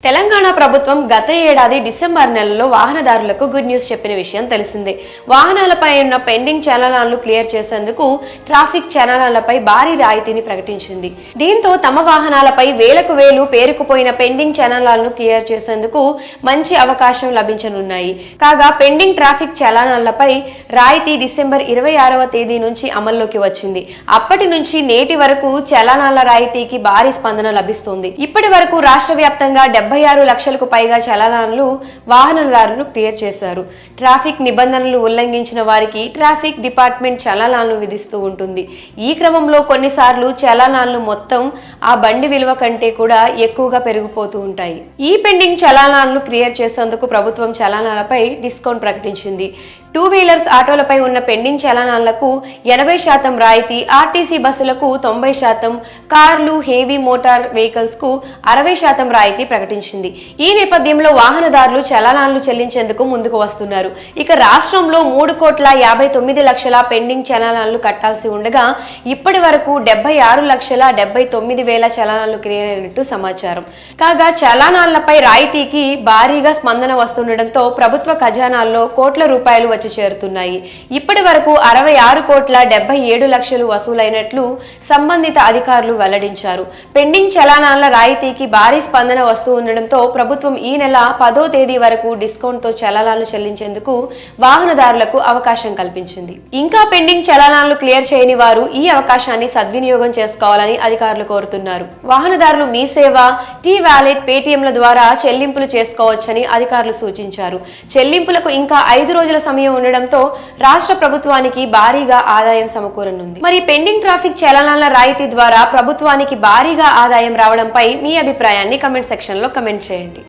తెలంగాణ ప్రభుత్వం గత ఏడాది డిసెంబర్ నెలలో వాహనదారులకు గుడ్ న్యూస్ చెప్పిన విషయం తెలిసిందే. వాహనాలపై ఉన్న పెండింగ్ చలనాలను క్లియర్ చేసేందుకు ట్రాఫిక్ చలనాలపై భారీ రాయితీని ప్రకటించింది. దీంతో తమ వాహనాలపై వేలకు వేలు పేరుకుపోయిన పెండింగ్ చలనాలను క్లియర్ చేసేందుకు మంచి అవకాశం లభించనున్నాయి. కాగా పెండింగ్ ట్రాఫిక్ చలనాలపై రాయితీ డిసెంబర్ 26వ తేదీ నుంచి అమల్లోకి వచ్చింది. అప్పటి నుంచి నేటి వరకు చలనాల రాయితీకి భారీ స్పందన లభిస్తోంది. ఇప్పటి వరకు రాష్ట్ర వ్యాప్తంగా 76 లక్షలకు పైగా చలనాలను వాహనదారులు క్లియర్ చేశారు. ట్రాఫిక్ నిబంధనలు ఉల్లంఘించిన వారికి ట్రాఫిక్ డిపార్ట్మెంట్ చలనాలను విధిస్తూ ఉంటుంది. ఈ క్రమంలో కొన్నిసార్లు చలనాలు మొత్తం ఆ బండి విలువ కంటే కూడా ఎక్కువగా పెరిగిపోతూ ఉంటాయి. ఈ పెండింగ్ చలనాలను క్లియర్ చేసేందుకు ప్రభుత్వం చలనాలపై డిస్కౌంట్ ప్రకటించింది. 2 వీలర్స్ ఆటోలపై ఉన్న పెండింగ్ చలనాలకు 80% రాయితీ, ఆర్టీసీ బస్సులకు 90%, కార్లు, హెవీ మోటార్ వెహికల్స్ కు 60% రాయితీ ప్రకటించింది. ఈ నేపథ్యంలో వాహనదారులు చలనాలను చెల్లించేందుకు ముందుకు వస్తున్నారు. ఇక రాష్ట్రంలో 3,59,00,000 పెండింగ్ చలనాలను కట్టాల్సి ఉండగా ఇప్పటి వరకు 76,79,000 చలనాలు క్లియర్ అయినట్టు సమాచారం. కాగా చలనాలపై రాయితీకి భారీగా స్పందన వస్తుండటంతో ప్రభుత్వ ఖజానాల్లో కోట్ల రూపాయలు వచ్చి చేరుతున్నాయి. ఇప్పటి వరకు 66,77,00,000 వసూలైనట్లు సంబంధిత అధికారులు వెల్లడించారు. పెండింగ్ చలనాల రాయితీకి భారీ స్పందన వస్తూ ఉండడంతో ప్రభుత్వం ఈ నెల 10వ తేదీ వరకు డిస్కౌంట్ తో చలనాలు చెల్లించేందుకు వాహనదారులకు అవకాశం కల్పించింది. ఇంకా పెండింగ్ చలనాలను క్లియర్ చేయని వారు ఈ అవకాశాన్ని సద్వినియోగం చేసుకోవాలని అధికారులు కోరుతున్నారు. వాహనదారులు మీ సేవ, టీ వాలెట్, పేటీఎంల ద్వారా చెల్లింపులు చేసుకోవచ్చని అధికారులు సూచించారు. చెల్లింపులకు ఇంకా 5 రోజుల సమయం ఉండడంతో రాష్ట్ర ప్రభుత్వానికి భారీగా ఆదాయం సమకూరనుంది. మరి పెండింగ్ ట్రాఫిక్ చలనాల రాయితీ ద్వారా ప్రభుత్వానికి భారీగా ఆదాయం రావడంపై మీ అభిప్రాయాన్ని కమెంట్ సెక్షన్ లో కమెంట్ చేయండి.